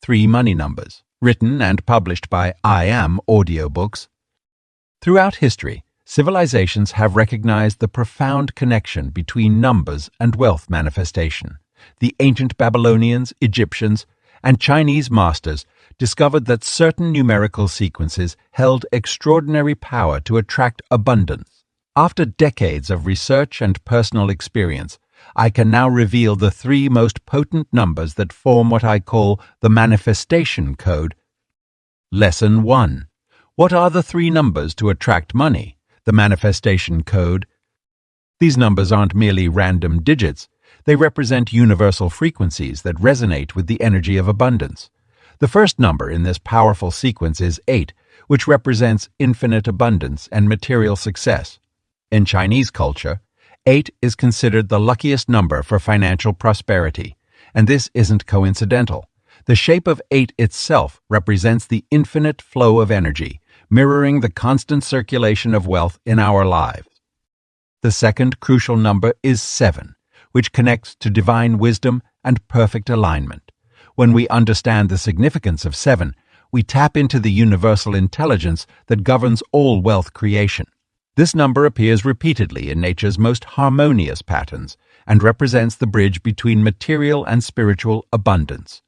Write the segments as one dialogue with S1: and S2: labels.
S1: 3 Money Numbers, written and published by Audiobooks. Throughout history, civilizations have recognized the profound connection between numbers and wealth manifestation. The ancient Babylonians, Egyptians, and Chinese masters discovered that certain numerical sequences held extraordinary power to attract abundance. After decades of research and personal experience, I can now reveal the 3 most potent numbers that form what I call the manifestation code. Lesson 1. What are the 3 numbers to attract money? The manifestation code. These numbers aren't merely random digits. They represent universal frequencies that resonate with the energy of abundance. The first number in this powerful sequence is 8, which represents infinite abundance and material success. In Chinese culture, 8 is considered the luckiest number for financial prosperity, and this isn't coincidental. The shape of 8 itself represents the infinite flow of energy, mirroring the constant circulation of wealth in our lives. The second crucial number is 7, which connects to divine wisdom and perfect alignment. When we understand the significance of 7, we tap into the universal intelligence that governs all wealth creation. This number appears repeatedly in nature's most harmonious patterns and represents the bridge between material and spiritual abundance.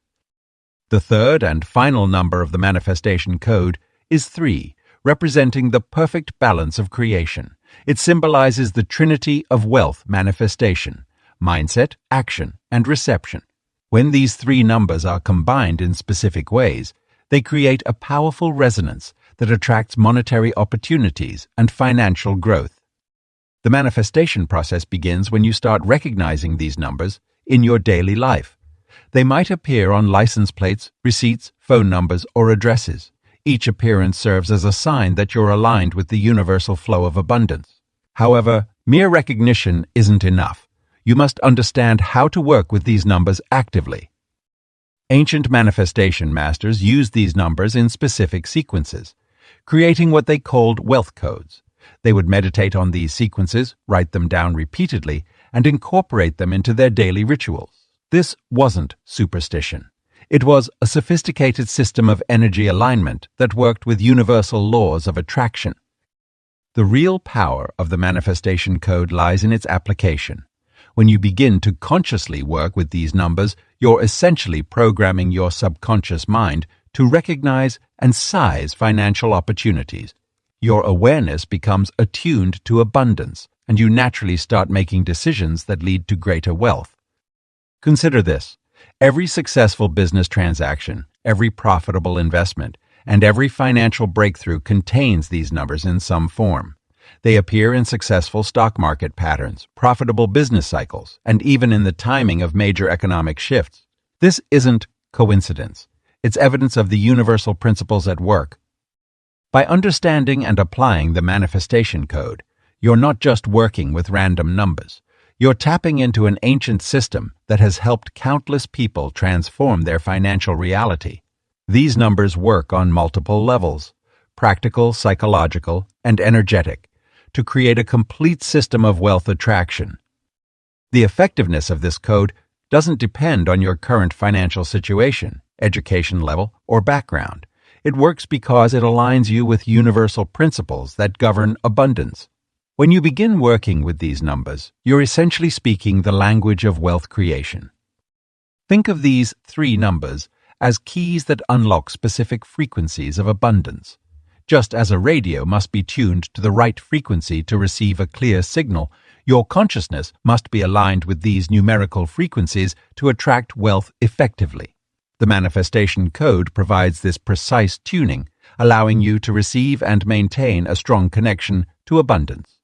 S1: The third and final number of the manifestation code is 3, representing the perfect balance of creation. It symbolizes the trinity of wealth manifestation: mindset, action, and reception. When these 3 numbers are combined in specific ways, they create a powerful resonance that attracts monetary opportunities and financial growth. The manifestation process begins when you start recognizing these numbers in your daily life. They might appear on license plates, receipts, phone numbers, or addresses. Each appearance serves as a sign that you're aligned with the universal flow of abundance. However, mere recognition isn't enough. You must understand how to work with these numbers actively. Ancient manifestation masters used these numbers in specific sequences, creating what they called wealth codes. They would meditate on these sequences, write them down repeatedly, and incorporate them into their daily rituals. This wasn't superstition. It was a sophisticated system of energy alignment that worked with universal laws of attraction. The real power of the manifestation code lies in its application. When you begin to consciously work with these numbers, you're essentially programming your subconscious mind to recognize and size financial opportunities. Your awareness becomes attuned to abundance, and you naturally start making decisions that lead to greater wealth. Consider this. Every successful business transaction, every profitable investment, and every financial breakthrough contains these numbers in some form. They appear in successful stock market patterns, profitable business cycles, and even in the timing of major economic shifts. This isn't coincidence. It's evidence of the universal principles at work. By understanding and applying the manifestation code, you're not just working with random numbers. You're tapping into an ancient system that has helped countless people transform their financial reality. These numbers work on multiple levels: practical, psychological, and energetic, to create a complete system of wealth attraction. The effectiveness of this code doesn't depend on your current financial situation, education level, or background. It works because it aligns you with universal principles that govern abundance. When you begin working with these numbers, you're essentially speaking the language of wealth creation. Think of these 3 numbers as keys that unlock specific frequencies of abundance. Just as a radio must be tuned to the right frequency to receive a clear signal, your consciousness must be aligned with these numerical frequencies to attract wealth effectively. The manifestation code provides this precise tuning, allowing you to receive and maintain a strong connection to abundance.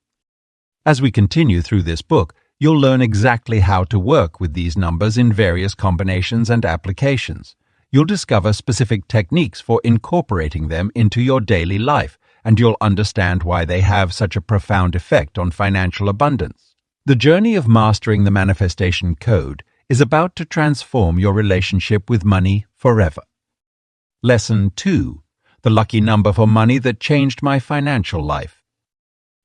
S1: As we continue through this book, you'll learn exactly how to work with these numbers in various combinations and applications. You'll discover specific techniques for incorporating them into your daily life, and you'll understand why they have such a profound effect on financial abundance. The journey of mastering the manifestation code is about to transform your relationship with money forever. Lesson 2. The lucky number for money that changed my financial life.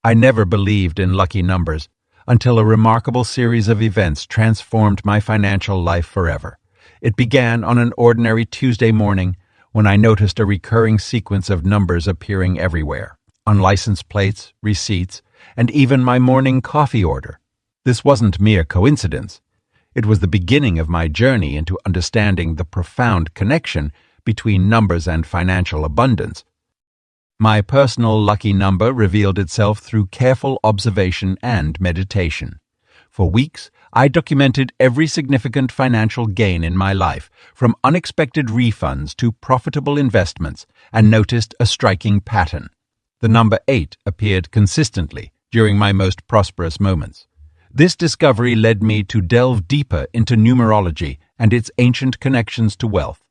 S1: I never believed in lucky numbers until a remarkable series of events transformed my financial life forever. It began on an ordinary Tuesday morning when I noticed a recurring sequence of numbers appearing everywhere, on license plates, receipts, and even my morning coffee order. This wasn't mere coincidence. It was the beginning of my journey into understanding the profound connection between numbers and financial abundance. My personal lucky number revealed itself through careful observation and meditation. For weeks, I documented every significant financial gain in my life, from unexpected refunds to profitable investments, and noticed a striking pattern. The number 8 appeared consistently during my most prosperous moments. This discovery led me to delve deeper into numerology and its ancient connections to wealth.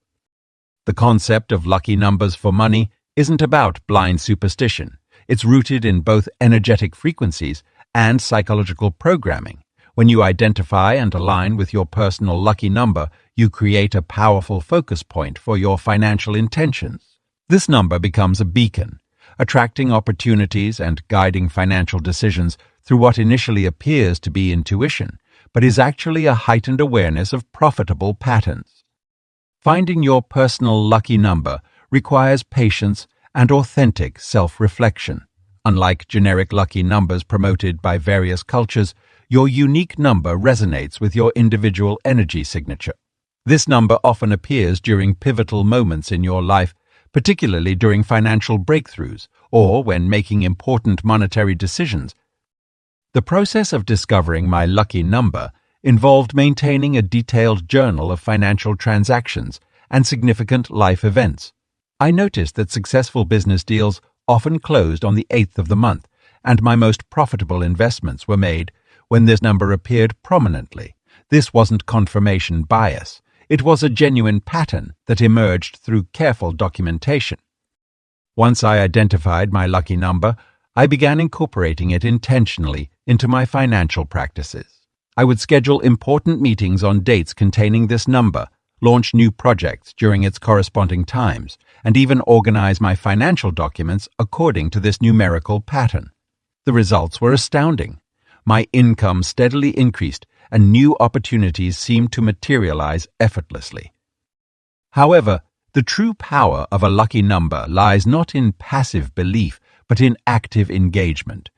S1: The concept of lucky numbers for money isn't about blind superstition. It's rooted in both energetic frequencies and psychological programming. When you identify and align with your personal lucky number, you create a powerful focus point for your financial intentions. This number becomes a beacon, attracting opportunities and guiding financial decisions through what initially appears to be intuition, but is actually a heightened awareness of profitable patterns. Finding your personal lucky number requires patience and authentic self-reflection. Unlike generic lucky numbers promoted by various cultures, your unique number resonates with your individual energy signature. This number often appears during pivotal moments in your life, particularly during financial breakthroughs or when making important monetary decisions. The process of discovering my lucky number involved maintaining a detailed journal of financial transactions and significant life events. I noticed that successful business deals often closed on the 8th of the month, and my most profitable investments were made when this number appeared prominently. This wasn't confirmation bias. It was a genuine pattern that emerged through careful documentation. Once I identified my lucky number, I began incorporating it intentionally into my financial practices. I would schedule important meetings on dates containing this number, launch new projects during its corresponding times, and even organize my financial documents according to this numerical pattern. The results were astounding. My income steadily increased, and new opportunities seemed to materialize effortlessly. However, the true power of a lucky number lies not in passive belief, but in active engagement.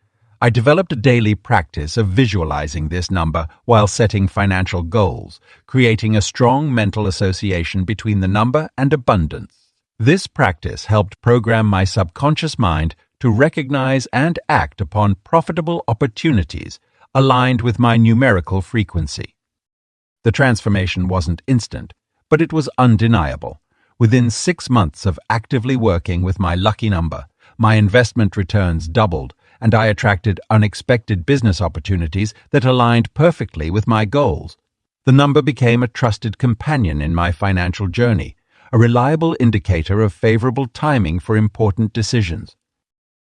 S1: I developed a daily practice of visualizing this number while setting financial goals, creating a strong mental association between the number and abundance. This practice helped program my subconscious mind to recognize and act upon profitable opportunities aligned with my numerical frequency. The transformation wasn't instant, but it was undeniable. Within 6 months of actively working with my lucky number, my investment returns doubled, and I attracted unexpected business opportunities that aligned perfectly with my goals. The number became a trusted companion in my financial journey, a reliable indicator of favorable timing for important decisions.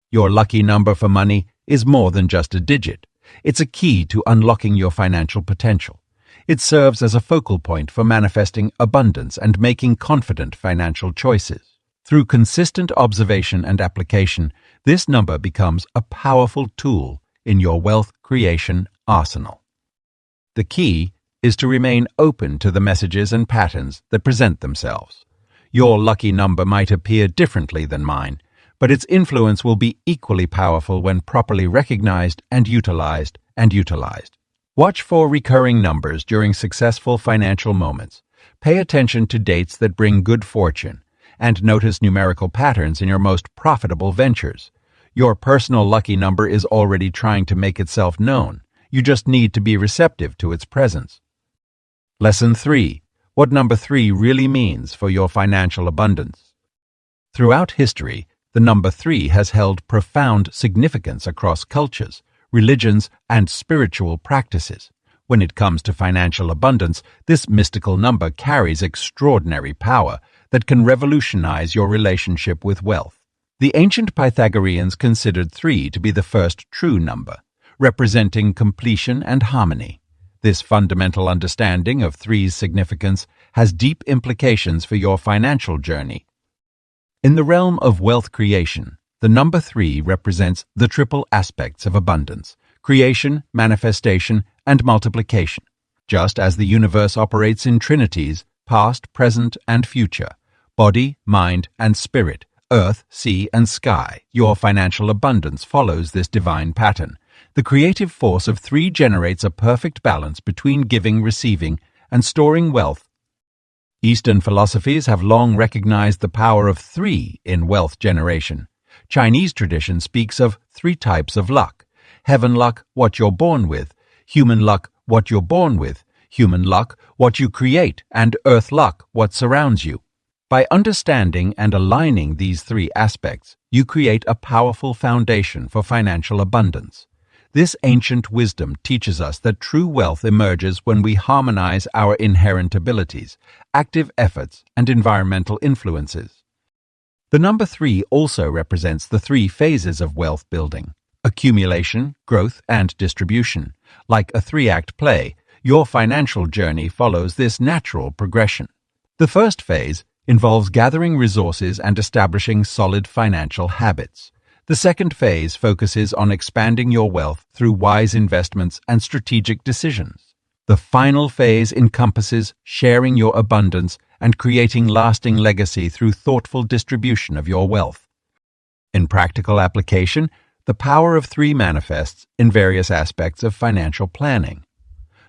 S1: Your lucky number for money is more than just a digit. It's a key to unlocking your financial potential. It serves as a focal point for manifesting abundance and making confident financial choices. Through consistent observation and application, this number becomes a powerful tool in your wealth creation arsenal. The key is to remain open to the messages and patterns that present themselves. Your lucky number might appear differently than mine, but its influence will be equally powerful when properly recognized and utilized. Watch for recurring numbers during successful financial moments. Pay attention to dates that bring good fortune, and notice numerical patterns in your most profitable ventures. Your personal lucky number is already trying to make itself known. You just need to be receptive to its presence. Lesson 3. What number 3 really means for your financial abundance. Throughout history, the number 3 has held profound significance across cultures, religions, and spiritual practices. When it comes to financial abundance, this mystical number carries extraordinary power that can revolutionize your relationship with wealth. The ancient Pythagoreans considered 3 to be the first true number, representing completion and harmony. This fundamental understanding of 3's significance has deep implications for your financial journey. In the realm of wealth creation, the number 3 represents the triple aspects of abundance: creation, manifestation, and multiplication. Just as the universe operates in trinities, past, present, and future, body, mind, and spirit, earth, sea, and sky. Your financial abundance follows this divine pattern. The creative force of 3 generates a perfect balance between giving, receiving, and storing wealth. Eastern philosophies have long recognized the power of 3 in wealth generation. Chinese tradition speaks of 3 types of luck: heaven luck, what you're born with; human luck, what you're born with; human luck, what you create; and earth luck, what surrounds you. By understanding and aligning these 3 aspects, you create a powerful foundation for financial abundance. This ancient wisdom teaches us that true wealth emerges when we harmonize our inherent abilities, active efforts, and environmental influences. The number 3 also represents the 3 phases of wealth building: accumulation, growth, and distribution. Like a 3-act play, your financial journey follows this natural progression. The first phase involves gathering resources and establishing solid financial habits. The second phase focuses on expanding your wealth through wise investments and strategic decisions. The final phase encompasses sharing your abundance and creating lasting legacy through thoughtful distribution of your wealth. In practical application, the power of 3 manifests in various aspects of financial planning.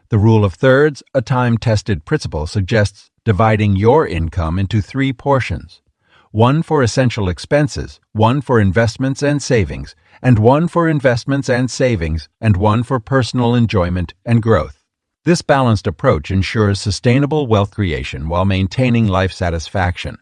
S1: The rule of thirds, a time-tested principle, suggests dividing your income into 3 portions: 1 for essential expenses, 1 for investments and savings, and 1 for investments and savings, and 1 for personal enjoyment and growth. This balanced approach ensures sustainable wealth creation while maintaining life satisfaction.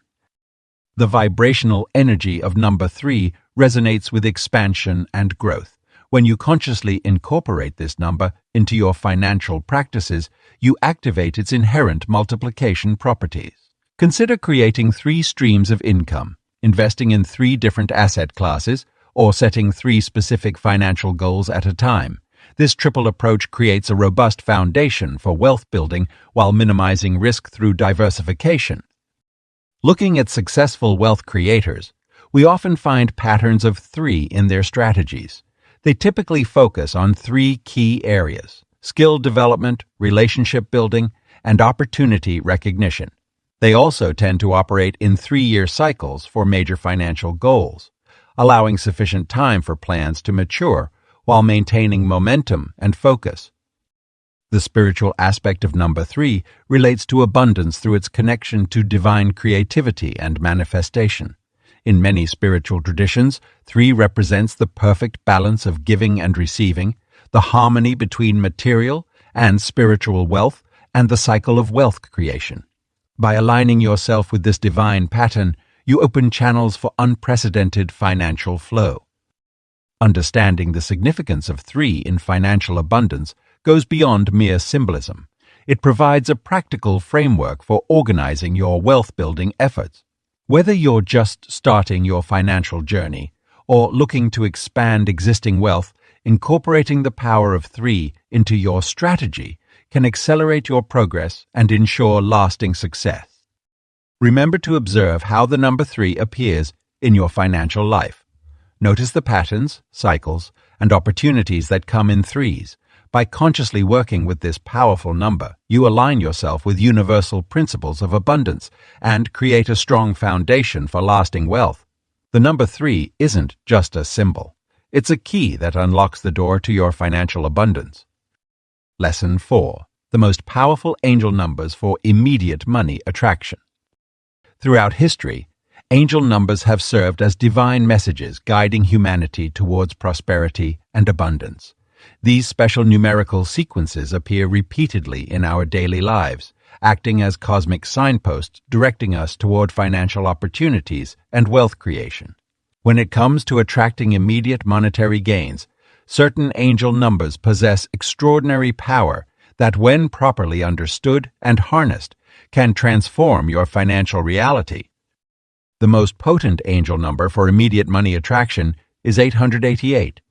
S1: The vibrational energy of number 3 resonates with expansion and growth. When you consciously incorporate this number into your financial practices, you activate its inherent multiplication properties. Consider creating 3 streams of income, investing in 3 different asset classes, or setting 3 specific financial goals at a time. This triple approach creates a robust foundation for wealth building while minimizing risk through diversification. Looking at successful wealth creators, we often find patterns of 3 in their strategies. They typically focus on 3 key areas: skill development, relationship building, and opportunity recognition. They also tend to operate in 3-year cycles for major financial goals, allowing sufficient time for plans to mature while maintaining momentum and focus. The spiritual aspect of number 3 relates to abundance through its connection to divine creativity and manifestation. In many spiritual traditions, 3 represents the perfect balance of giving and receiving, the harmony between material and spiritual wealth, and the cycle of wealth creation. By aligning yourself with this divine pattern, you open channels for unprecedented financial flow. Understanding the significance of 3 in financial abundance goes beyond mere symbolism. It provides a practical framework for organizing your wealth-building efforts. Whether you're just starting your financial journey or looking to expand existing wealth, incorporating the power of 3 into your strategy can accelerate your progress and ensure lasting success. Remember to observe how the number 3 appears in your financial life. Notice the patterns, cycles, and opportunities that come in 3s. By consciously working with this powerful number, you align yourself with universal principles of abundance and create a strong foundation for lasting wealth. The number 3 isn't just a symbol. It's a key that unlocks the door to your financial abundance. Lesson 4. The most powerful angel numbers for immediate money attraction. Throughout history, angel numbers have served as divine messages guiding humanity towards prosperity and abundance. These special numerical sequences appear repeatedly in our daily lives, acting as cosmic signposts directing us toward financial opportunities and wealth creation. When it comes to attracting immediate monetary gains, certain angel numbers possess extraordinary power that, when properly understood and harnessed, can transform your financial reality. The most potent angel number for immediate money attraction is 888.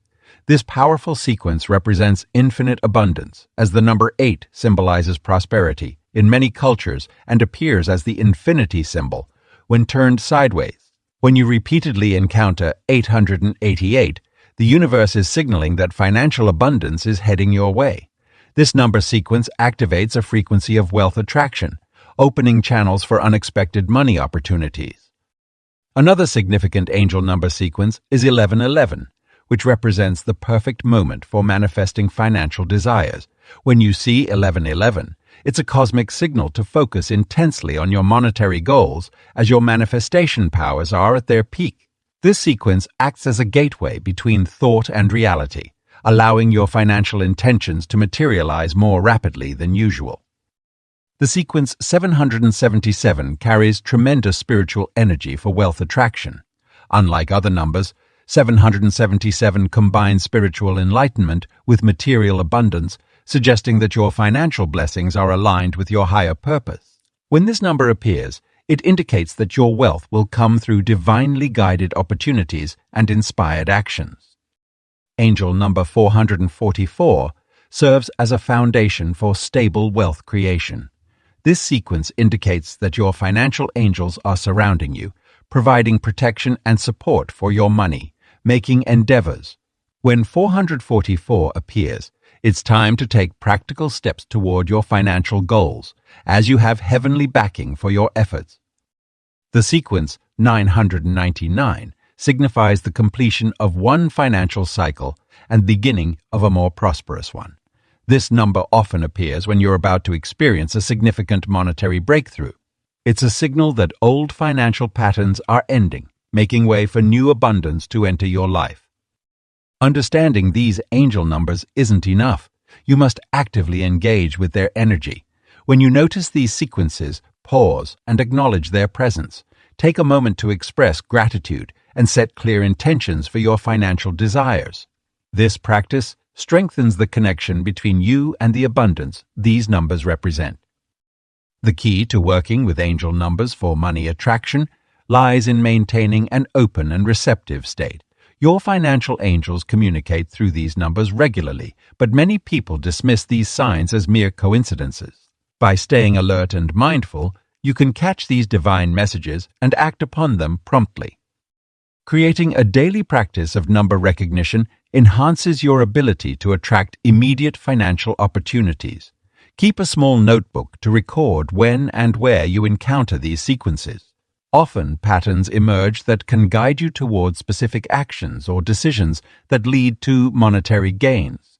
S1: This powerful sequence represents infinite abundance, as the number 8 symbolizes prosperity in many cultures and appears as the infinity symbol when turned sideways. When you repeatedly encounter 888, the universe is signaling that financial abundance is heading your way. This number sequence activates a frequency of wealth attraction, opening channels for unexpected money opportunities. Another significant angel number sequence is 1111, which represents the perfect moment for manifesting financial desires. When you see 1111, it's a cosmic signal to focus intensely on your monetary goals, as your manifestation powers are at their peak. This sequence acts as a gateway between thought and reality, allowing your financial intentions to materialize more rapidly than usual. The sequence 777 carries tremendous spiritual energy for wealth attraction. Unlike other numbers, 777 combines spiritual enlightenment with material abundance, suggesting that your financial blessings are aligned with your higher purpose. When this number appears, it indicates that your wealth will come through divinely guided opportunities and inspired actions. Angel number 444 serves as a foundation for stable wealth creation. This sequence indicates that your financial angels are surrounding you, providing protection and support for your money, making endeavors. When 444 appears, it's time to take practical steps toward your financial goals, as you have heavenly backing for your efforts. The sequence 999 signifies the completion of one financial cycle and beginning of a more prosperous one. This number often appears when you're about to experience a significant monetary breakthrough. It's a signal that old financial patterns are ending, making way for new abundance to enter your life. Understanding these angel numbers isn't enough. You must actively engage with their energy. When you notice these sequences, pause and acknowledge their presence. Take a moment to express gratitude and set clear intentions for your financial desires. This practice strengthens the connection between you and the abundance these numbers represent. The key to working with angel numbers for money attraction lies in maintaining an open and receptive state. Your financial angels communicate through these numbers regularly, but many people dismiss these signs as mere coincidences. By staying alert and mindful, you can catch these divine messages and act upon them promptly. Creating a daily practice of number recognition enhances your ability to attract immediate financial opportunities. Keep a small notebook to record when and where you encounter these sequences. Often, patterns emerge that can guide you towards specific actions or decisions that lead to monetary gains.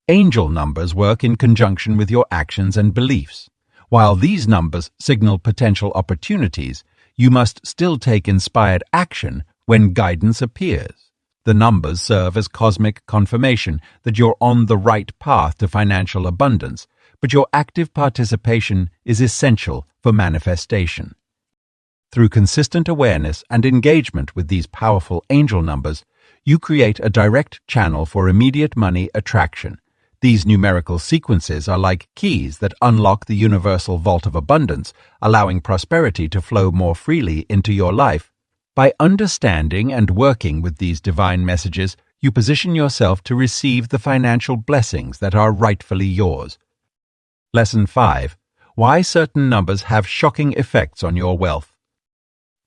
S1: Angel numbers work in conjunction with your actions and beliefs. While these numbers signal potential opportunities, you must still take inspired action when guidance appears. The numbers serve as cosmic confirmation that you're on the right path to financial abundance, but your active participation is essential for manifestation. Through consistent awareness and engagement with these powerful angel numbers, you create a direct channel for immediate money attraction. These numerical sequences are like keys that unlock the universal vault of abundance, allowing prosperity to flow more freely into your life. By understanding and working with these divine messages, you position yourself to receive the financial blessings that are rightfully yours. Lesson 5. Why certain numbers have shocking effects on your wealth.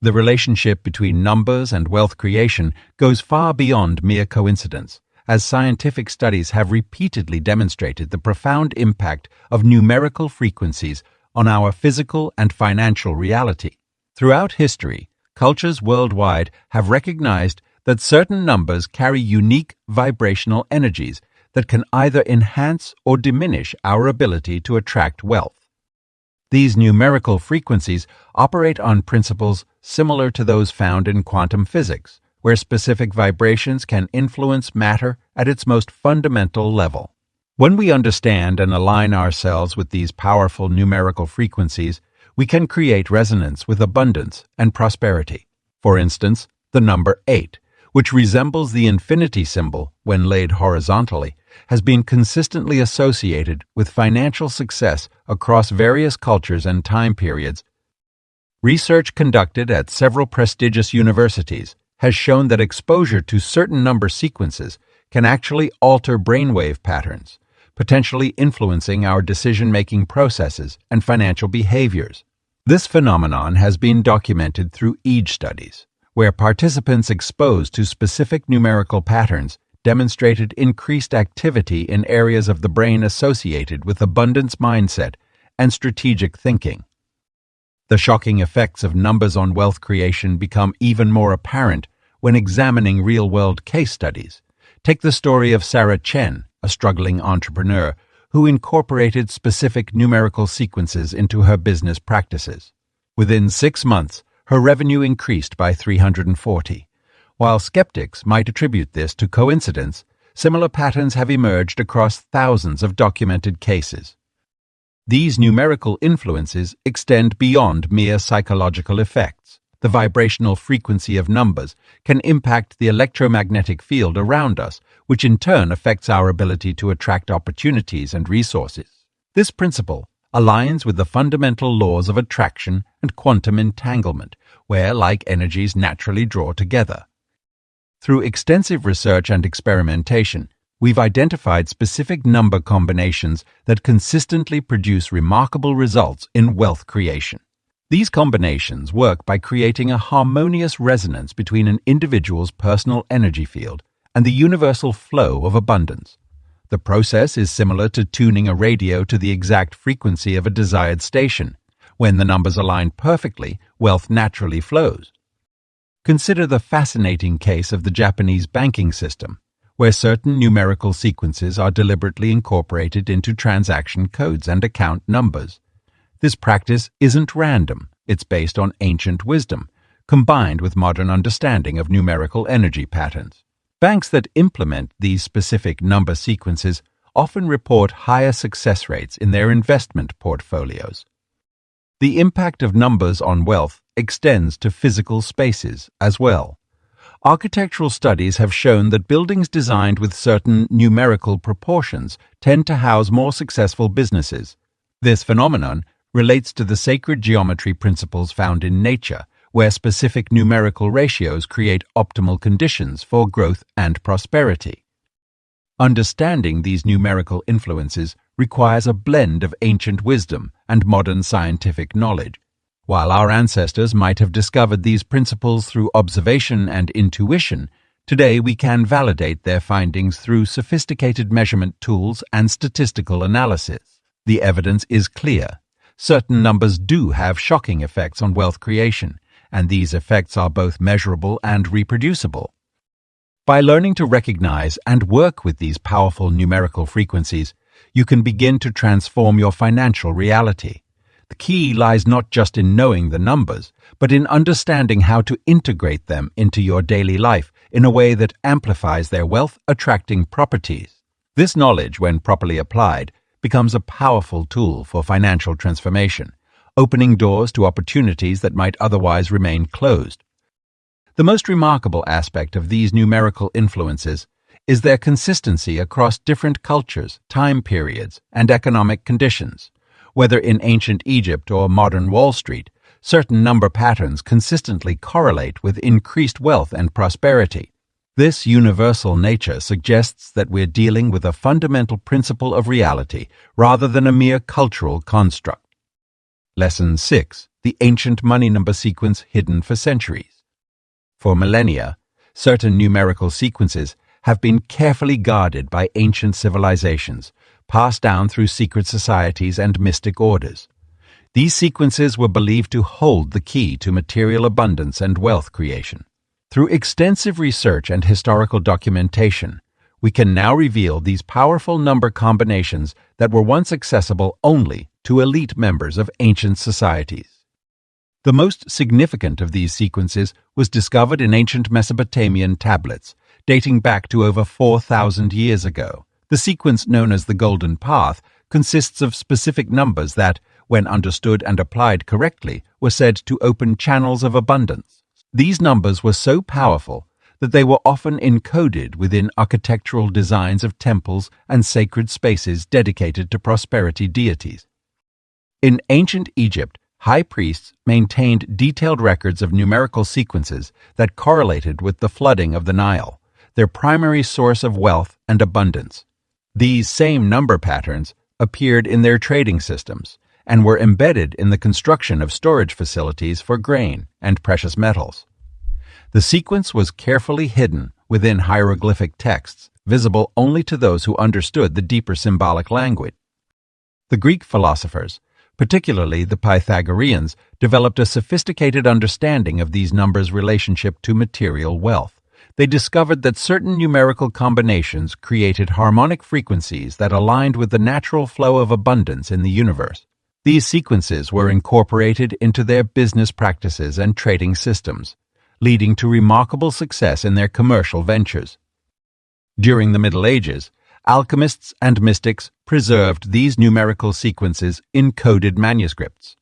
S1: The relationship between numbers and wealth creation goes far beyond mere coincidence, as scientific studies have repeatedly demonstrated the profound impact of numerical frequencies on our physical and financial reality. Throughout history, cultures worldwide have recognized that certain numbers carry unique vibrational energies that can either enhance or diminish our ability to attract wealth. These numerical frequencies operate on principles similar to those found in quantum physics, where specific vibrations can influence matter at its most fundamental level. When we understand and align ourselves with these powerful numerical frequencies, we can create resonance with abundance and prosperity. For instance, the number 8, which resembles the infinity symbol when laid horizontally, has been consistently associated with financial success across various cultures and time periods. Research conducted at several prestigious universities has shown that exposure to certain number sequences can actually alter brainwave patterns, potentially influencing our decision-making processes and financial behaviors. This phenomenon has been documented through EEG studies, where participants exposed to specific numerical patterns demonstrated increased activity in areas of the brain associated with abundance mindset and strategic thinking. The shocking effects of numbers on wealth creation become even more apparent when examining real-world case studies. Take the story of Sarah Chen, a struggling entrepreneur who incorporated specific numerical sequences into her business practices. Within 6 months, her revenue increased by 340. While skeptics might attribute this to coincidence, similar patterns have emerged across thousands of documented cases. These numerical influences extend beyond mere psychological effects. The vibrational frequency of numbers can impact the electromagnetic field around us, which in turn affects our ability to attract opportunities and resources. This principle aligns with the fundamental laws of attraction and quantum entanglement, where like energies naturally draw together. Through extensive research and experimentation, we've identified specific number combinations that consistently produce remarkable results in wealth creation. These combinations work by creating a harmonious resonance between an individual's personal energy field and the universal flow of abundance. The process is similar to tuning a radio to the exact frequency of a desired station. When the numbers align perfectly, wealth naturally flows. Consider the fascinating case of the Japanese banking system, where certain numerical sequences are deliberately incorporated into transaction codes and account numbers. This practice isn't random, it's based on ancient wisdom, combined with modern understanding of numerical energy patterns. Banks that implement these specific number sequences often report higher success rates in their investment portfolios. The impact of numbers on wealth extends to physical spaces as well. Architectural studies have shown that buildings designed with certain numerical proportions tend to house more successful businesses. This phenomenon relates to the sacred geometry principles found in nature, where specific numerical ratios create optimal conditions for growth and prosperity. Understanding these numerical influences requires a blend of ancient wisdom and modern scientific knowledge. While our ancestors might have discovered these principles through observation and intuition, today we can validate their findings through sophisticated measurement tools and statistical analysis. The evidence is clear. Certain numbers do have shocking effects on wealth creation, and these effects are both measurable and reproducible. By learning to recognize and work with these powerful numerical frequencies, you can begin to transform your financial reality. The key lies not just in knowing the numbers, but in understanding how to integrate them into your daily life in a way that amplifies their wealth-attracting properties. This knowledge, when properly applied, becomes a powerful tool for financial transformation, opening doors to opportunities that might otherwise remain closed. The most remarkable aspect of these numerical influences is their consistency across different cultures, time periods, and economic conditions. Whether in ancient Egypt or modern Wall Street, certain number patterns consistently correlate with increased wealth and prosperity. This universal nature suggests that we're dealing with a fundamental principle of reality rather than a mere cultural construct. Lesson 6. The ancient money number sequence hidden for centuries. For millennia, certain numerical sequences have been carefully guarded by ancient civilizations, passed down through secret societies and mystic orders. These sequences were believed to hold the key to material abundance and wealth creation. Through extensive research and historical documentation, we can now reveal these powerful number combinations that were once accessible only to elite members of ancient societies. The most significant of these sequences was discovered in ancient Mesopotamian tablets, dating back to over 4,000 years ago. The sequence known as the Golden Path consists of specific numbers that, when understood and applied correctly, were said to open channels of abundance. These numbers were so powerful that they were often encoded within architectural designs of temples and sacred spaces dedicated to prosperity deities. In ancient Egypt, high priests maintained detailed records of numerical sequences that correlated with the flooding of the Nile, their primary source of wealth and abundance. These same number patterns appeared in their trading systems and were embedded in the construction of storage facilities for grain and precious metals. The sequence was carefully hidden within hieroglyphic texts, visible only to those who understood the deeper symbolic language. The Greek philosophers Particularly, the Pythagoreans developed a sophisticated understanding of these numbers' relationship to material wealth. They discovered that certain numerical combinations created harmonic frequencies that aligned with the natural flow of abundance in the universe. These sequences were incorporated into their business practices and trading systems, leading to remarkable success in their commercial ventures. During the Middle Ages, alchemists and mystics preserved these numerical sequences in coded manuscripts.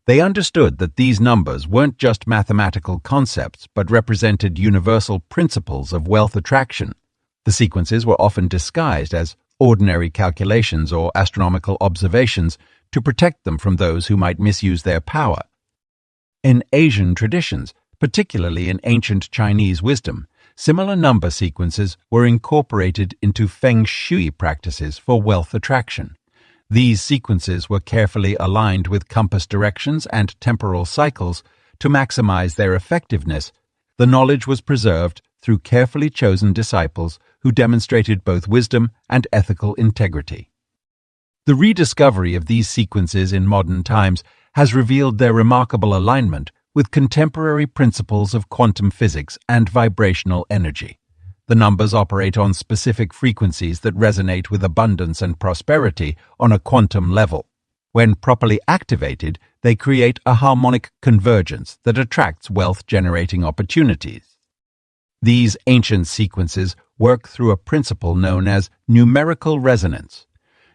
S1: They understood that these numbers weren't just mathematical concepts but represented universal principles of wealth attraction. The sequences were often disguised as ordinary calculations or astronomical observations to protect them from those who might misuse their power. In Asian traditions, particularly in ancient Chinese wisdom, similar number sequences were incorporated into feng shui practices for wealth attraction. These sequences were carefully aligned with compass directions and temporal cycles to maximize their effectiveness. The knowledge was preserved through carefully chosen disciples who demonstrated both wisdom and ethical integrity. The rediscovery of these sequences in modern times has revealed their remarkable alignment with contemporary principles of quantum physics and vibrational energy. The numbers operate on specific frequencies that resonate with abundance and prosperity on a quantum level. When properly activated, they create a harmonic convergence that attracts wealth-generating opportunities. These ancient sequences work through a principle known as numerical resonance.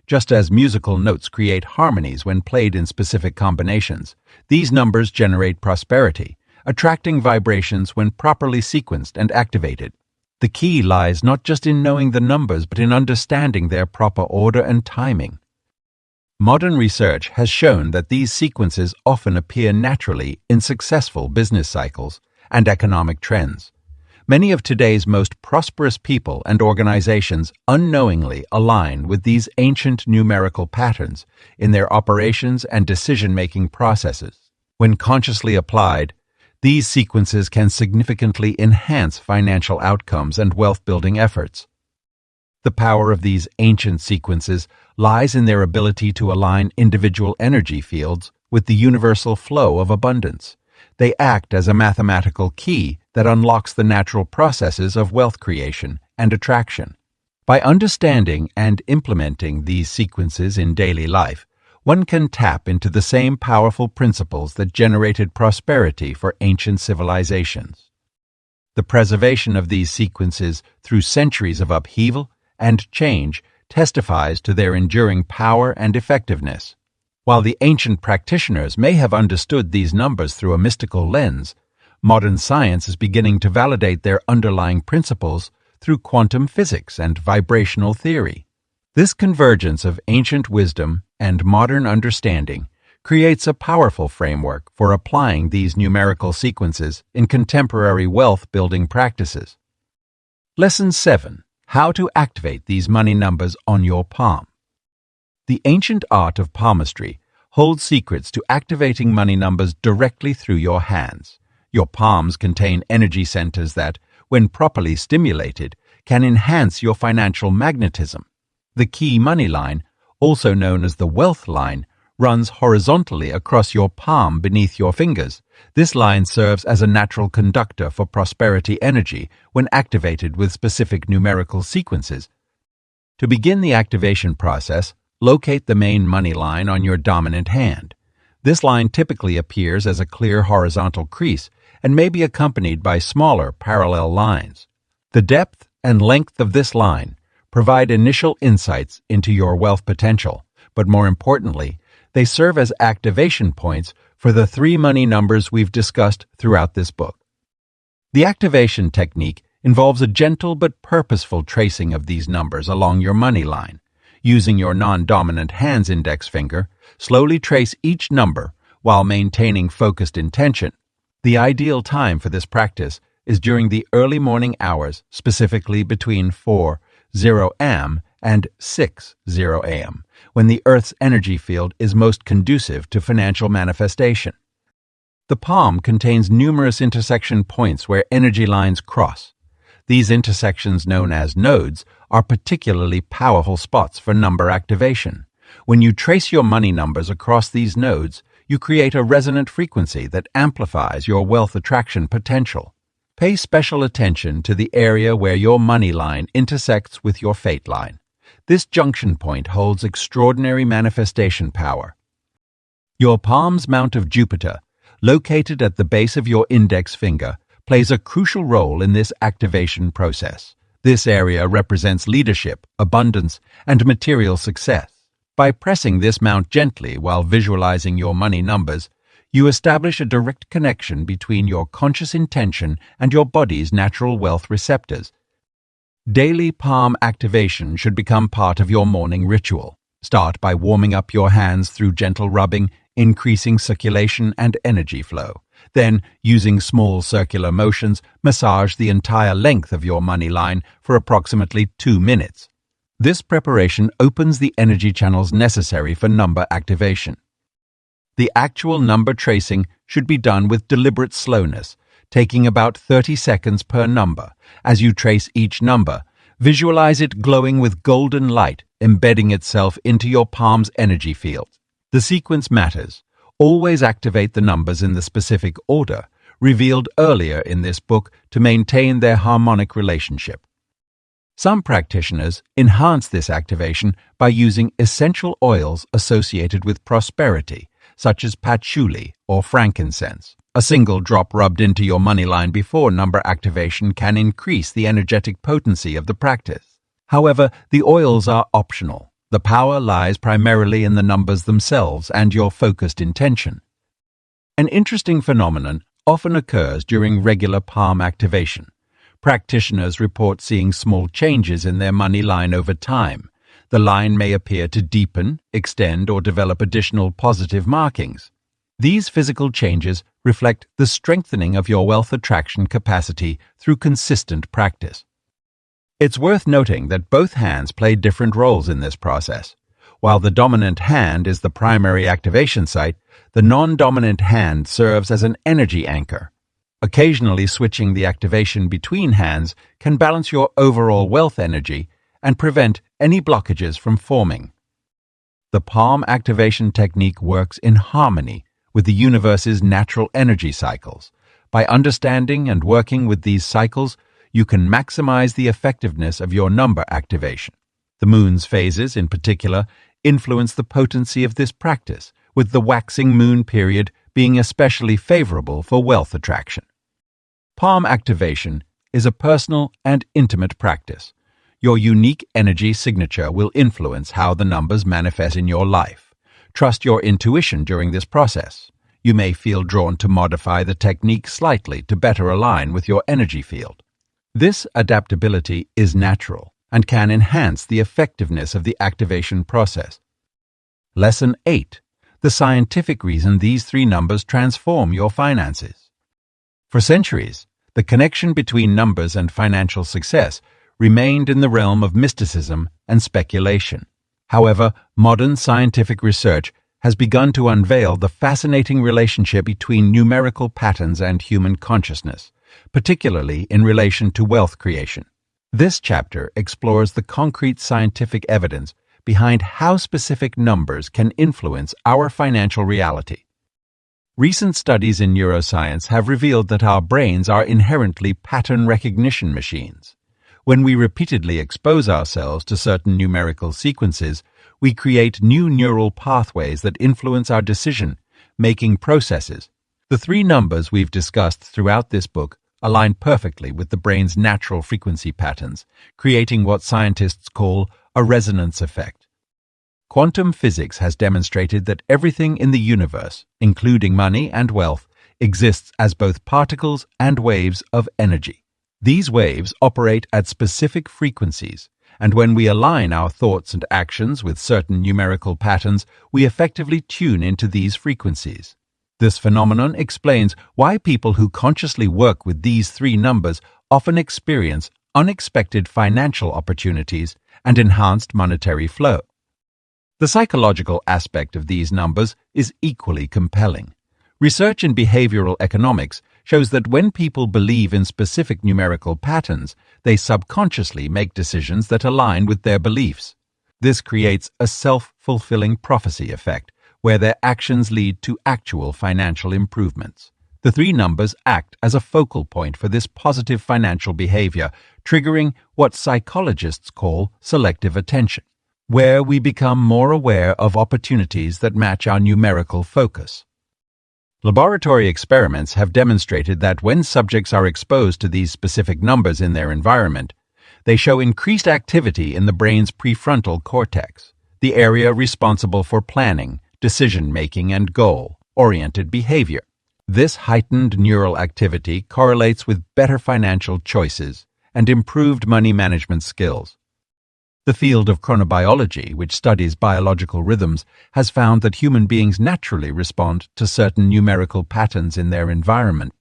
S1: Just as musical notes create harmonies when played in specific combinations, these numbers generate prosperity, attracting vibrations when properly sequenced and activated. The key lies not just in knowing the numbers but in understanding their proper order and timing. Modern research has shown that these sequences often appear naturally in successful business cycles and economic trends. Many of today's most prosperous people and organizations unknowingly align with these ancient numerical patterns in their operations and decision-making processes. When consciously applied, these sequences can significantly enhance financial outcomes and wealth-building efforts. The power of these ancient sequences lies in their ability to align individual energy fields with the universal flow of abundance. They act as a mathematical key that unlocks the natural processes of wealth creation and attraction. By understanding and implementing these sequences in daily life, one can tap into the same powerful principles that generated prosperity for ancient civilizations. The preservation of these sequences through centuries of upheaval and change testifies to their enduring power and effectiveness. While the ancient practitioners may have understood these numbers through a mystical lens, modern science is beginning to validate their underlying principles through quantum physics and vibrational theory. This convergence of ancient wisdom and modern understanding creates a powerful framework for applying these numerical sequences in contemporary wealth-building practices. Lesson 7. How to activate these money numbers on your palm. The ancient art of palmistry holds secrets to activating money numbers directly through your hands. Your palms contain energy centers that, when properly stimulated, can enhance your financial magnetism. The key money line, also known as the wealth line, runs horizontally across your palm beneath your fingers. This line serves as a natural conductor for prosperity energy when activated with specific numerical sequences. To begin the activation process, locate the main money line on your dominant hand. This line typically appears as a clear horizontal crease and may be accompanied by smaller parallel lines. The depth and length of this line provide initial insights into your wealth potential, but more importantly, they serve as activation points for the 3 money numbers we've discussed throughout this book. The activation technique involves a gentle but purposeful tracing of these numbers along your money line. Using your non-dominant hand's index finger, slowly trace each number while maintaining focused intention. The ideal time for this practice is during the early morning hours, specifically between 4:00 a.m. and 6:00 a.m., when the Earth's energy field is most conducive to financial manifestation. The palm contains numerous intersection points where energy lines cross. These intersections, known as nodes, are particularly powerful spots for number activation. When you trace your money numbers across these nodes, you create a resonant frequency that amplifies your wealth attraction potential. Pay special attention to the area where your money line intersects with your fate line. This junction point holds extraordinary manifestation power. Your palm's mount of Jupiter, located at the base of your index finger, plays a crucial role in this activation process. This area represents leadership, abundance, and material success. By pressing this mount gently while visualizing your money numbers, you establish a direct connection between your conscious intention and your body's natural wealth receptors. Daily palm activation should become part of your morning ritual. Start by warming up your hands through gentle rubbing, increasing circulation and energy flow. Then, using small circular motions, massage the entire length of your money line for approximately 2 minutes. This preparation opens the energy channels necessary for number activation. The actual number tracing should be done with deliberate slowness, taking about 30 seconds per number. As you trace each number, visualize it glowing with golden light, embedding itself into your palm's energy field. The sequence matters. Always activate the numbers in the specific order, revealed earlier in this book, to maintain their harmonic relationship. Some practitioners enhance this activation by using essential oils associated with prosperity, such as patchouli or frankincense. A single drop rubbed into your money line before number activation can increase the energetic potency of the practice. However, the oils are optional. The power lies primarily in the numbers themselves and your focused intention. An interesting phenomenon often occurs during regular palm activation. Practitioners report seeing small changes in their money line over time. The line may appear to deepen, extend, or develop additional positive markings. These physical changes reflect the strengthening of your wealth attraction capacity through consistent practice. It's worth noting that both hands play different roles in this process. While the dominant hand is the primary activation site, the non-dominant hand serves as an energy anchor. Occasionally switching the activation between hands can balance your overall wealth energy and prevent any blockages from forming. The palm activation technique works in harmony with the universe's natural energy cycles. By understanding and working with these cycles, you can maximize the effectiveness of your number activation. The moon's phases, in particular, influence the potency of this practice, with the waxing moon period being especially favorable for wealth attraction. Palm activation is a personal and intimate practice. Your unique energy signature will influence how the numbers manifest in your life. Trust your intuition during this process. You may feel drawn to modify the technique slightly to better align with your energy field. This adaptability is natural and can enhance the effectiveness of the activation process. Lesson 8. The scientific reason these 3 numbers transform your finances. For centuries, the connection between numbers and financial success remained in the realm of mysticism and speculation. However, modern scientific research has begun to unveil the fascinating relationship between numerical patterns and human consciousness, particularly in relation to wealth creation. This chapter explores the concrete scientific evidence behind how specific numbers can influence our financial reality. Recent studies in neuroscience have revealed that our brains are inherently pattern recognition machines. When we repeatedly expose ourselves to certain numerical sequences, we create new neural pathways that influence our decision-making processes. The 3 numbers we've discussed throughout this book align perfectly with the brain's natural frequency patterns, creating what scientists call a resonance effect. Quantum physics has demonstrated that everything in the universe, including money and wealth, exists as both particles and waves of energy. These waves operate at specific frequencies, and when we align our thoughts and actions with certain numerical patterns, we effectively tune into these frequencies. This phenomenon explains why people who consciously work with these 3 numbers often experience unexpected financial opportunities and enhanced monetary flow. The psychological aspect of these numbers is equally compelling. Research in behavioral economics shows that when people believe in specific numerical patterns, they subconsciously make decisions that align with their beliefs. This creates a self-fulfilling prophecy effect, where their actions lead to actual financial improvements. The three numbers act as a focal point for this positive financial behavior, triggering what psychologists call selective attention, where we become more aware of opportunities that match our numerical focus. Laboratory experiments have demonstrated that when subjects are exposed to these specific numbers in their environment, they show increased activity in the brain's prefrontal cortex, the area responsible for planning, decision-making, and goal-oriented behavior. This heightened neural activity correlates with better financial choices and improved money management skills. The field of chronobiology, which studies biological rhythms, has found that human beings naturally respond to certain numerical patterns in their environment.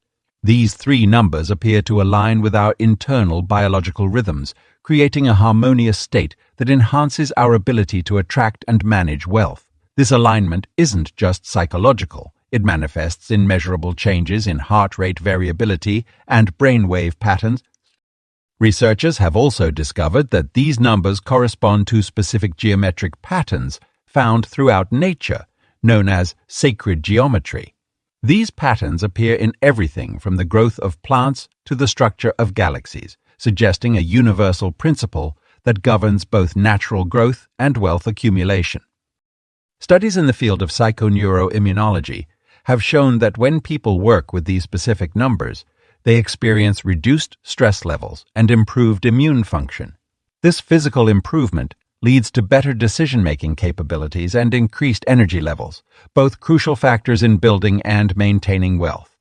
S1: These three numbers appear to align with our internal biological rhythms, creating a harmonious state that enhances our ability to attract and manage wealth. This alignment isn't just psychological. It manifests in measurable changes in heart rate variability and brainwave patterns. Researchers have also discovered that these numbers correspond to specific geometric patterns found throughout nature, known as sacred geometry. These patterns appear in everything from the growth of plants to the structure of galaxies, suggesting a universal principle that governs both natural growth and wealth accumulation. Studies in the field of psychoneuroimmunology have shown that when people work with these specific numbers, they experience reduced stress levels and improved immune function. This physical improvement leads to better decision-making capabilities and increased energy levels, both crucial factors in building and maintaining wealth.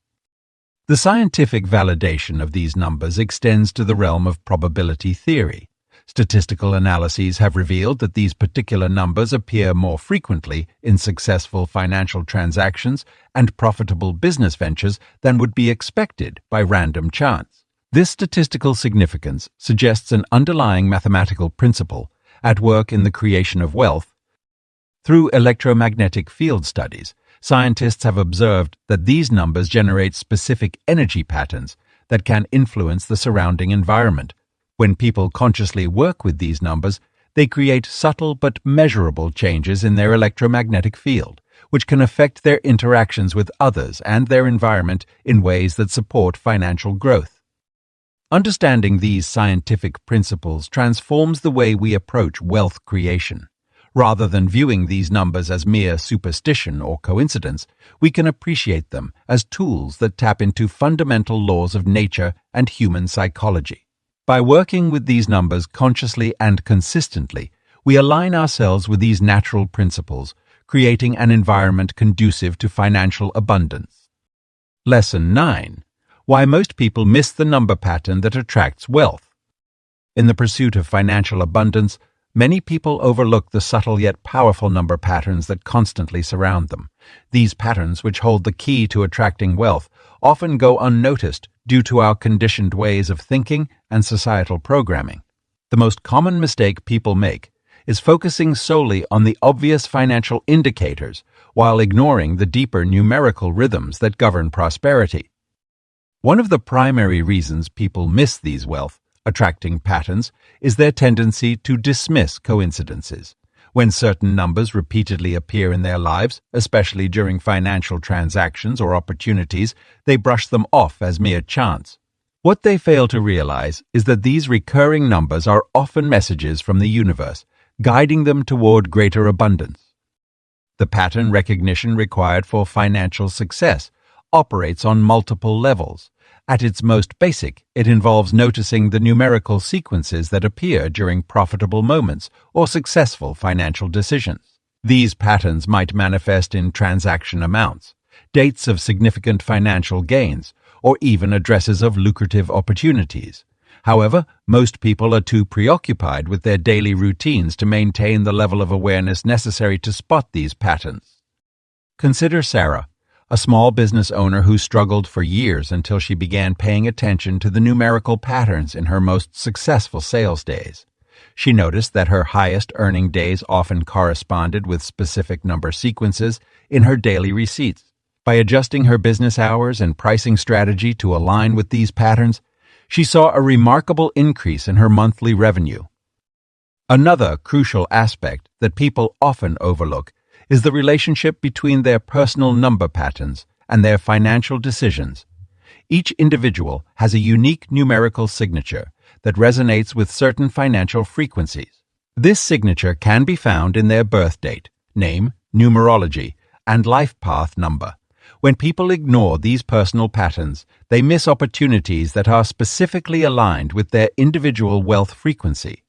S1: The scientific validation of these numbers extends to the realm of probability theory. Statistical analyses have revealed that these particular numbers appear more frequently in successful financial transactions and profitable business ventures than would be expected by random chance. This statistical significance suggests an underlying mathematical principle at work in the creation of wealth. Through electromagnetic field studies, scientists have observed that these numbers generate specific energy patterns that can influence the surrounding environment. When people consciously work with these numbers, they create subtle but measurable changes in their electromagnetic field, which can affect their interactions with others and their environment in ways that support financial growth. Understanding these scientific principles transforms the way we approach wealth creation. Rather than viewing these numbers as mere superstition or coincidence, we can appreciate them as tools that tap into fundamental laws of nature and human psychology. By working with these numbers consciously and consistently, we align ourselves with these natural principles, creating an environment conducive to financial abundance. Lesson 9. Why most people miss the number pattern that attracts wealth. In the pursuit of financial abundance, many people overlook the subtle yet powerful number patterns that constantly surround them. These patterns, which hold the key to attracting wealth, often go unnoticed due to our conditioned ways of thinking and societal programming. The most common mistake people make is focusing solely on the obvious financial indicators while ignoring the deeper numerical rhythms that govern prosperity. One of the primary reasons people miss these wealth-attracting patterns is their tendency to dismiss coincidences. When certain numbers repeatedly appear in their lives, especially during financial transactions or opportunities, they brush them off as mere chance. What they fail to realize is that these recurring numbers are often messages from the universe, guiding them toward greater abundance. The pattern recognition required for financial success operates on multiple levels. At its most basic, it involves noticing the numerical sequences that appear during profitable moments or successful financial decisions. These patterns might manifest in transaction amounts, dates of significant financial gains, or even addresses of lucrative opportunities. However, most people are too preoccupied with their daily routines to maintain the level of awareness necessary to spot these patterns. Consider Sarah, a small business owner who struggled for years until she began paying attention to the numerical patterns in her most successful sales days. She noticed that her highest earning days often corresponded with specific number sequences in her daily receipts. By adjusting her business hours and pricing strategy to align with these patterns, she saw a remarkable increase in her monthly revenue. Another crucial aspect that people often overlook is the relationship between their personal number patterns and their financial decisions. Each individual has a unique numerical signature that resonates with certain financial frequencies. This signature can be found in their birth date, name, numerology, and life path number. When people ignore these personal patterns, they miss opportunities that are specifically aligned with their individual wealth frequency.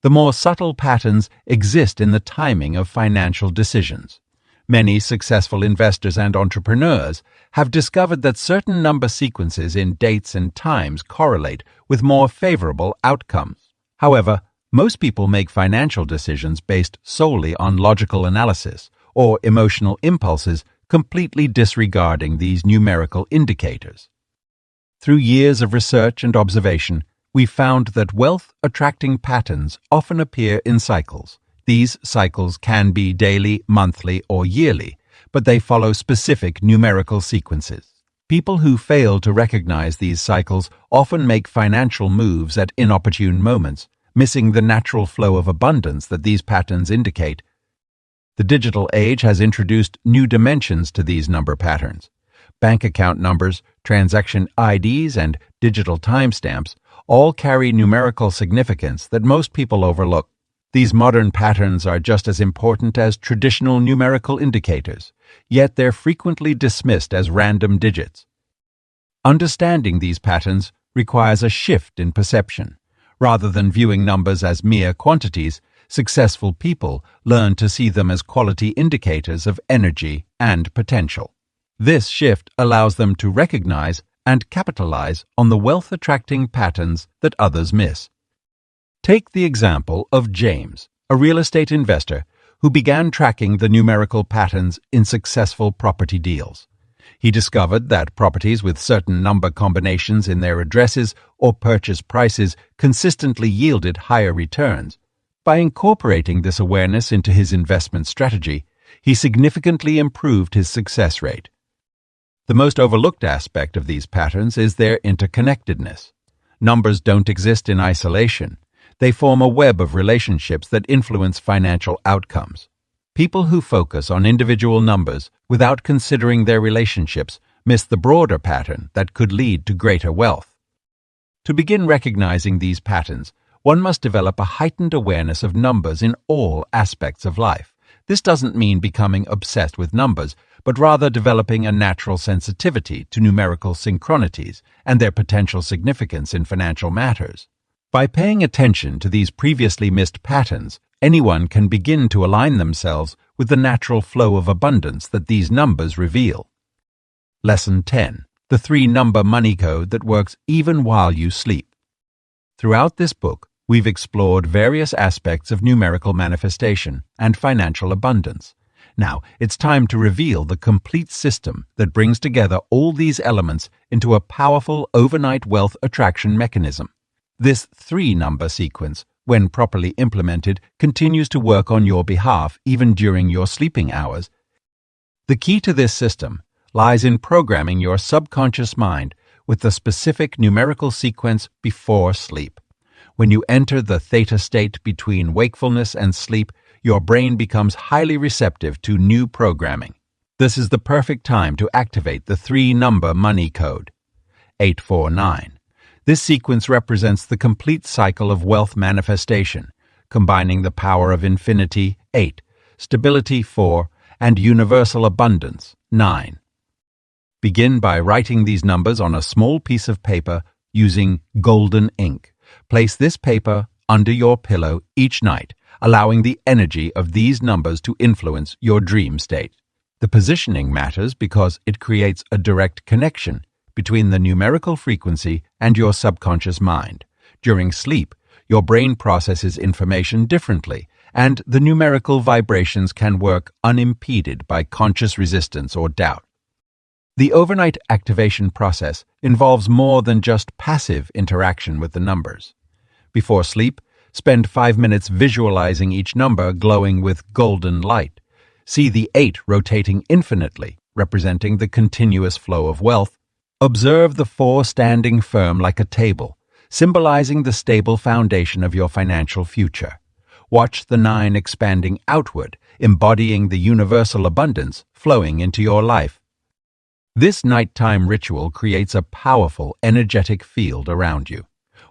S1: The more subtle patterns exist in the timing of financial decisions. Many successful investors and entrepreneurs have discovered that certain number sequences in dates and times correlate with more favorable outcomes. However, most people make financial decisions based solely on logical analysis or emotional impulses, completely disregarding these numerical indicators. Through years of research and observation, we found that wealth-attracting patterns often appear in cycles. These cycles can be daily, monthly, or yearly, but they follow specific numerical sequences. People who fail to recognize these cycles often make financial moves at inopportune moments, missing the natural flow of abundance that these patterns indicate. The digital age has introduced new dimensions to these number patterns. Bank account numbers, transaction IDs, and digital timestamps all carry numerical significance that most people overlook. These modern patterns are just as important as traditional numerical indicators, yet they're frequently dismissed as random digits. Understanding these patterns requires a shift in perception. Rather than viewing numbers as mere quantities, successful people learn to see them as quality indicators of energy and potential. This shift allows them to recognize and capitalize on the wealth-attracting patterns that others miss. Take the example of James, a real estate investor who began tracking the numerical patterns in successful property deals. He discovered that properties with certain number combinations in their addresses or purchase prices consistently yielded higher returns. By incorporating this awareness into his investment strategy, he significantly improved his success rate. The most overlooked aspect of these patterns is their interconnectedness. Numbers don't exist in isolation. They form a web of relationships that influence financial outcomes. People who focus on individual numbers without considering their relationships miss the broader pattern that could lead to greater wealth. To begin recognizing these patterns, one must develop a heightened awareness of numbers in all aspects of life. This doesn't mean becoming obsessed with numbers, but rather developing a natural sensitivity to numerical synchronities and their potential significance in financial matters. By paying attention to these previously missed patterns, anyone can begin to align themselves with the natural flow of abundance that these numbers reveal. Lesson 10. The 3-number money code that works even while you sleep. Throughout this book, we've explored various aspects of numerical manifestation and financial abundance. Now, it's time to reveal the complete system that brings together all these elements into a powerful overnight wealth attraction mechanism. This 3-number sequence, when properly implemented, continues to work on your behalf even during your sleeping hours. The key to this system lies in programming your subconscious mind with the specific numerical sequence before sleep. When you enter the theta state between wakefulness and sleep, your brain becomes highly receptive to new programming. This is the perfect time to activate the 3-number money code. 849. This sequence represents the complete cycle of wealth manifestation, combining the power of infinity, 8, stability, 4, and universal abundance, 9. Begin by writing these numbers on a small piece of paper using golden ink. Place this paper under your pillow each night, allowing the energy of these numbers to influence your dream state. The positioning matters because it creates a direct connection between the numerical frequency and your subconscious mind. During sleep, your brain processes information differently, and the numerical vibrations can work unimpeded by conscious resistance or doubt. The overnight activation process involves more than just passive interaction with the numbers. Before sleep, spend 5 minutes visualizing each number glowing with golden light. See the 8 rotating infinitely, representing the continuous flow of wealth. Observe the 4 standing firm like a table, symbolizing the stable foundation of your financial future. Watch the 9 expanding outward, embodying the universal abundance flowing into your life. This nighttime ritual creates a powerful, energetic field around you.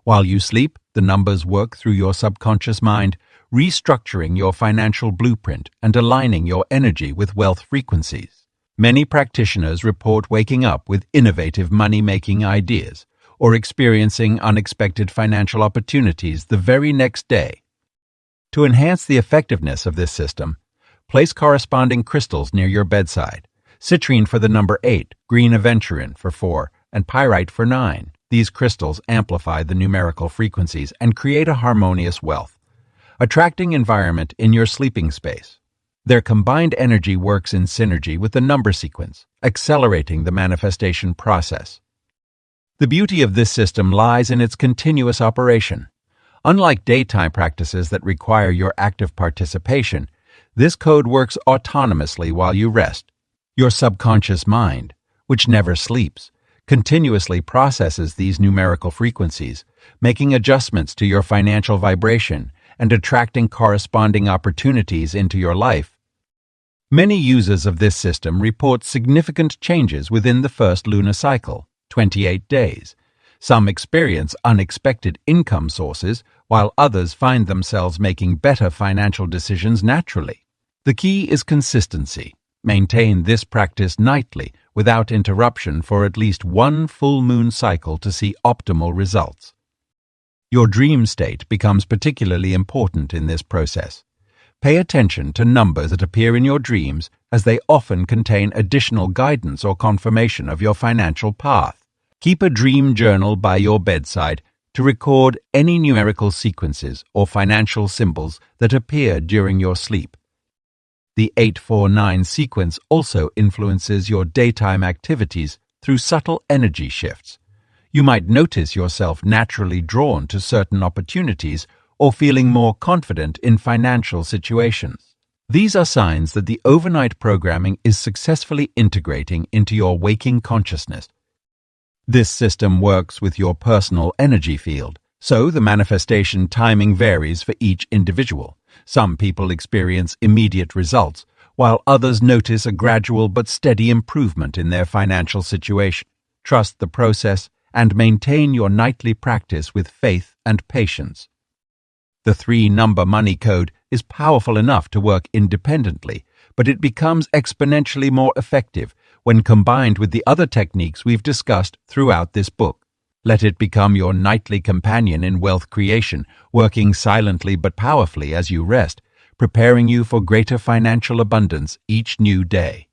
S1: While you sleep, the numbers work through your subconscious mind, restructuring your financial blueprint and aligning your energy with wealth frequencies. Many practitioners report waking up with innovative money-making ideas or experiencing unexpected financial opportunities the very next day. To enhance the effectiveness of this system, place corresponding crystals near your bedside. Citrine for the number 8, green aventurine for 4, and pyrite for 9. These crystals amplify the numerical frequencies and create a harmonious wealth, attracting environment in your sleeping space. Their combined energy works in synergy with the number sequence, accelerating the manifestation process. The beauty of this system lies in its continuous operation. Unlike daytime practices that require your active participation, this code works autonomously while you rest. Your subconscious mind, which never sleeps, continuously processes these numerical frequencies, making adjustments to your financial vibration and attracting corresponding opportunities into your life. Many users of this system report significant changes within the first lunar cycle, 28 days. Some experience unexpected income sources, while others find themselves making better financial decisions naturally. The key is consistency. Maintain this practice nightly without interruption for at least one full moon cycle to see optimal results. Your dream state becomes particularly important in this process. Pay attention to numbers that appear in your dreams, as they often contain additional guidance or confirmation of your financial path. Keep a dream journal by your bedside to record any numerical sequences or financial symbols that appear during your sleep. The 849 sequence also influences your daytime activities through subtle energy shifts. You might notice yourself naturally drawn to certain opportunities or feeling more confident in financial situations. These are signs that the overnight programming is successfully integrating into your waking consciousness. This system works with your personal energy field, so the manifestation timing varies for each individual. Some people experience immediate results, while others notice a gradual but steady improvement in their financial situation. Trust the process and maintain your nightly practice with faith and patience. The 3-number money code is powerful enough to work independently, but it becomes exponentially more effective when combined with the other techniques we've discussed throughout this book. Let it become your nightly companion in wealth creation, working silently but powerfully as you rest, preparing you for greater financial abundance each new day.